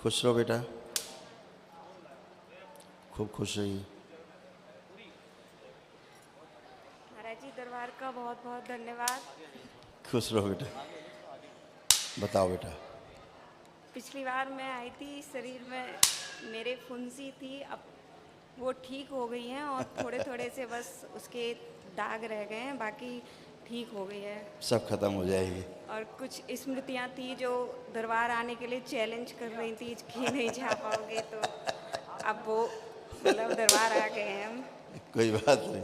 खुश रहो बेटा, खूब खुश रहिए। महाराज जी दरबार का बहुत बहुत धन्यवाद। खुश रहो बेटा। बताओ बेटा। पिछली बार मैं आई थी, शरीर में मेरे फुंसी थी, अब वो ठीक हो गई हैं और थोड़े थोड़े से बस उसके दाग रह गए हैं, बाकी ठीक हो गई है। सब खत्म हो जाएगी। और कुछ स्मृतियाँ थी जो दरबार आने के लिए चैलेंज कर रही थी कि नहीं जा पाओगे, तो अब वो मतलब दरबार आ गए हैं हम। कोई बात नहीं।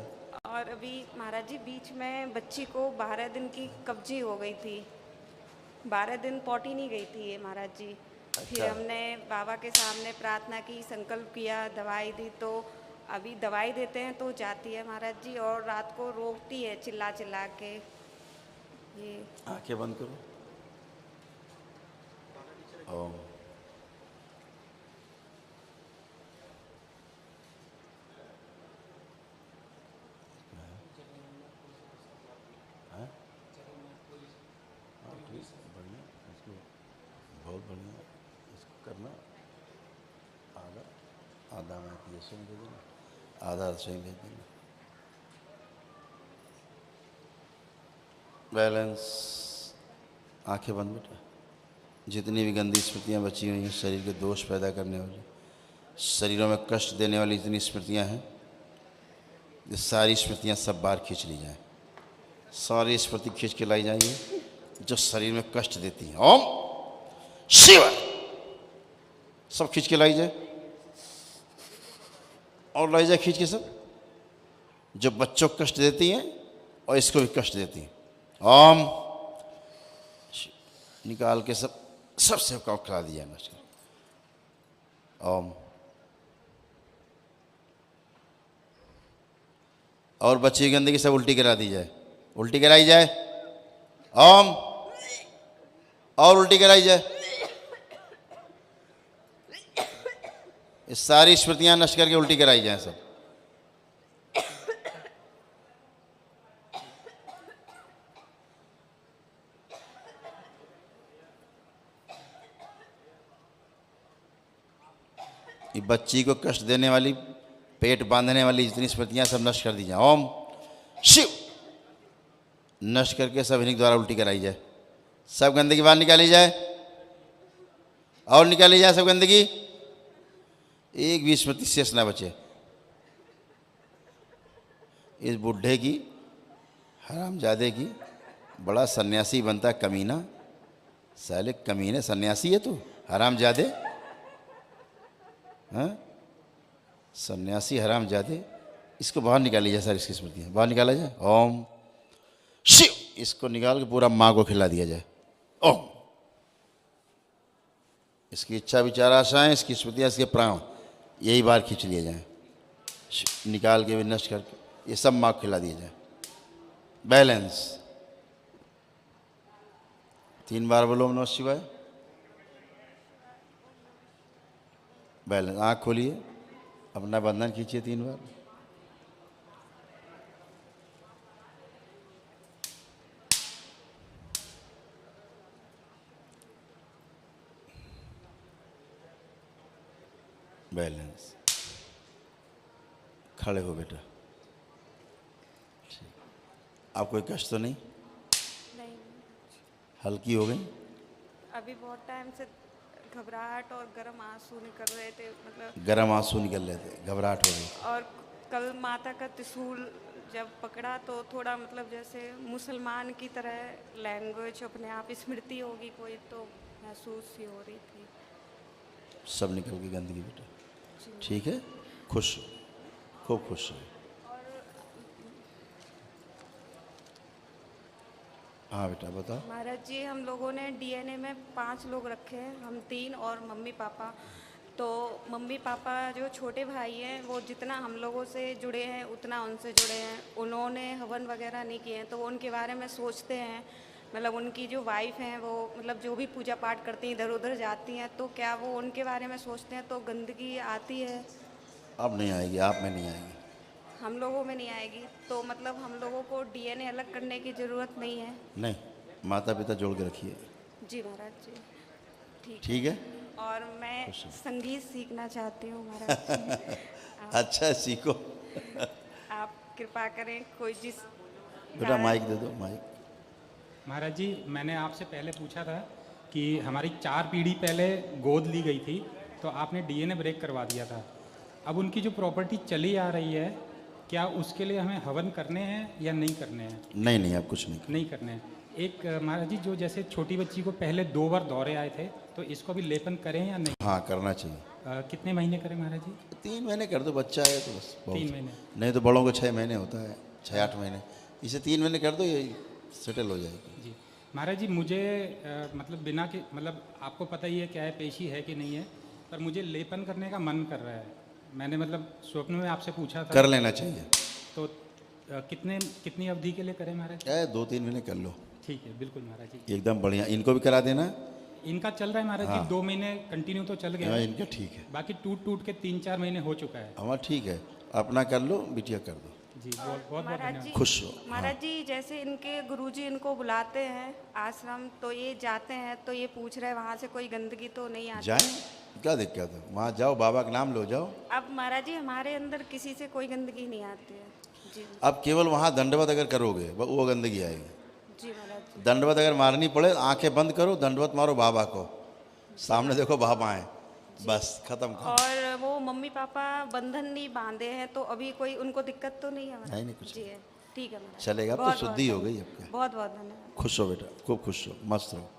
और अभी महाराज जी बीच में बच्ची को 12 दिन की कब्जी हो गई थी, 12 दिन पॉटी नहीं गई थी ये महाराज जी। फिर अच्छा। हमने बाबा के सामने प्रार्थना की, संकल्प किया, दवाई दी, तो अभी दवाई देते हैं तो जाती है महाराज जी, और रात को रोती है चिल्ला चिल्ला के। ये आंखें बंद करो। ओम। हाँ? हाँ, ठीक, बढ़िया, इसको बहुत बढ़िया, इसको करना। आधा आधा मैं ये स्वयं दे देना, आधा स्वयं भेज देना। बैलेंस। आंखें बंद बेटा। जितनी भी गंदी स्मृतियाँ बची हुई हैं, शरीर के दोष पैदा करने वाली, शरीरों में कष्ट देने वाली जितनी स्मृतियाँ हैं, ये सारी स्मृतियाँ सब बाहर खींच ली जाएं। सारी स्मृति खींच के लाई जाएंगी जो शरीर में कष्ट देती हैं। ओम शिव। सब खींच के लाई जाए, और लाई जाए खींच के सब जो बच्चों को कष्ट देती हैं और इसको भी कष्ट देती हैं। ओम निकाल के सब सबसे काम खिला दिया नष्ट कर। ओम। और बच्ची की गंदगी सब उल्टी करा दी जाए, उल्टी कराई जाए। ओम। और उल्टी कराई जाए। ये सारी स्मृतियां नष्ट करके उल्टी कराई जाए सब। ये बच्ची को कष्ट देने वाली, पेट बांधने वाली जितनी स्मृतियां सब नष्ट कर दी जाए। ओम शिव। नष्ट करके सब इन्हीं द्वारा उल्टी कराई जाए। सब गंदगी बाहर निकाली जाए, और निकाली जाए सब गंदगी, एक भी स्मृति शेष ना बचे। इस बुढ़े की, हरामजादे की, बड़ा सन्यासी बनता कमीना। साले कमीने सन्यासी है तू, हरामजादे। हाँ, सन्यासी हरामजादे। इसको बाहर निकाली जाए, सारी इसकी स्मृतियाँ बाहर निकाला जाए। ओम शिव। इसको निकाल के पूरा माँ को खिला दिया जाए। ओम। इसकी इच्छा विचार आशाएं, इसकी स्मृतियाँ, इसके प्राण यही बार खींच लिए जाएं, निकाल के भी नष्ट करके ये सब माँ को खिला दिया जाए। बैलेंस। 3 बार बोलो ओम नमः शिवाय। बैलेंस। आँख खोलिए, अपना बंधन खींचिए 3 बार। बैलेंस। खड़े हो बेटा। आप कोई कष्ट तो नहीं? नहीं, हल्की हो गई? अभी बहुत टाइम से घबराहट और गर्म आंसू निकल रहे थे, मतलब गर्म आंसू निकल रहे थे, घबराहट हो गई। और कल माता का त्रिशूल जब पकड़ा तो थोड़ा मतलब जैसे मुसलमान की तरह लैंग्वेज अपने आप स्मृति होगी कोई, तो महसूस ही हो रही थी। सब निकल गई गंदगी बेटा। जी। ठीक है, खुश हो, खूब खुश हो। हाँ बेटा बताओ। महाराज जी हम लोगों ने डीएनए में 5 लोग रखे हैं, हम 3 और मम्मी पापा। तो मम्मी पापा जो छोटे भाई हैं वो जितना हम लोगों से जुड़े हैं उतना उनसे जुड़े हैं। उन्होंने हवन वगैरह नहीं किए हैं, तो वो उनके बारे में सोचते हैं। मतलब उनकी जो वाइफ हैं वो मतलब जो भी पूजा पाठ करती हैं, इधर उधर जाती हैं, तो क्या वो उनके बारे में सोचते हैं तो गंदगी आती है? अब नहीं आएगी, आप में नहीं आएगी। हम लोगों में नहीं आएगी, तो मतलब हम लोगों को डीएनए अलग करने की ज़रूरत नहीं है? नहीं, माता पिता जोड़ के रखिए। जी महाराज जी। ठीक है। और मैं संगीत सीखना चाहती हूँ महाराज। अच्छा है, सीखो। आप कृपा करें कोई जिस बेटा कारण- माइक दे दो, माइक। महाराज जी, मैंने आपसे पहले पूछा था कि हमारी 4 पीढ़ी पहले गोद ली गई थी, तो आपने डीएनए ब्रेक करवा दिया था। अब उनकी जो प्रॉपर्टी चली आ रही है, क्या उसके लिए हमें हवन करने हैं या नहीं करने हैं? नहीं नहीं, आप कुछ नहीं करो। नहीं करने हैं। एक महाराज जी, जो जैसे छोटी बच्ची को पहले 2 बार दौरे आए थे, तो इसको भी लेपन करें या नहीं? हाँ, करना चाहिए। कितने महीने करें महाराज जी? 3 महीने कर दो, बच्चा है तो बस बहुत 3 है। महीने। नहीं तो बड़ों को 6 महीने होता है, 6-8 महीने। इसे 3 महीने कर दो, ये सेटल हो जाएगी। जी महाराज जी, मुझे मतलब बिना के मतलब आपको पता ही है क्या है, पेशी है कि नहीं है, पर मुझे लेपन करने का मन कर रहा है। मैंने मतलब स्वप्न में आपसे पूछा था। कर लेना चाहिए। तो कितनी अवधि के लिए करें महाराज? क्या है, 2-3 महीने कर लो, ठीक है, बिल्कुल महाराज जी। एकदम बढ़िया। इनको भी करा देना। इनका चल रहा है महाराज जी, 2 महीने कंटिन्यू तो चल गया हाँ, है। इनका ठीक है। बाकी टूट टूट के 3-4 महीने हो चुका है। हमारा ठीक है, अपना कर लो, बिटिया कर दो। जी, बहुत बहुत महाराज धन्यवाद। जी, खुश हो। महाराज जी, जैसे इनके गुरुजी इनको बुलाते हैं आश्रम, तो ये जाते हैं, तो ये पूछ रहे हैं वहाँ से कोई गंदगी तो नहीं आती? जाए, क्या दिक्कत है, वहाँ जाओ, बाबा का नाम लो, जाओ। अब महाराज जी, हमारे अंदर किसी से कोई गंदगी नहीं आती है। जी अब केवल वहाँ दंडवत अगर करोगे वो गंदगी आएगी। जी महाराज जी। दंडवत अगर मारनी पड़े, आंखें बंद करो, दंडवत मारो बाबा को, सामने देखो बाबा हैं, बस खत्म कर। और वो मम्मी पापा बंधन नहीं बांधे हैं, तो अभी कोई उनको दिक्कत तो नहीं है महाराज? नहीं, नहीं, कुछ जी है, ठीक है महाराज। चलेगा। अब तो बहुत- शुद्धि बहुत हो गई आपका। बहुत बहुत धन्यवाद। खुश हो बेटा, खूब खुश हो, मस्त रहो।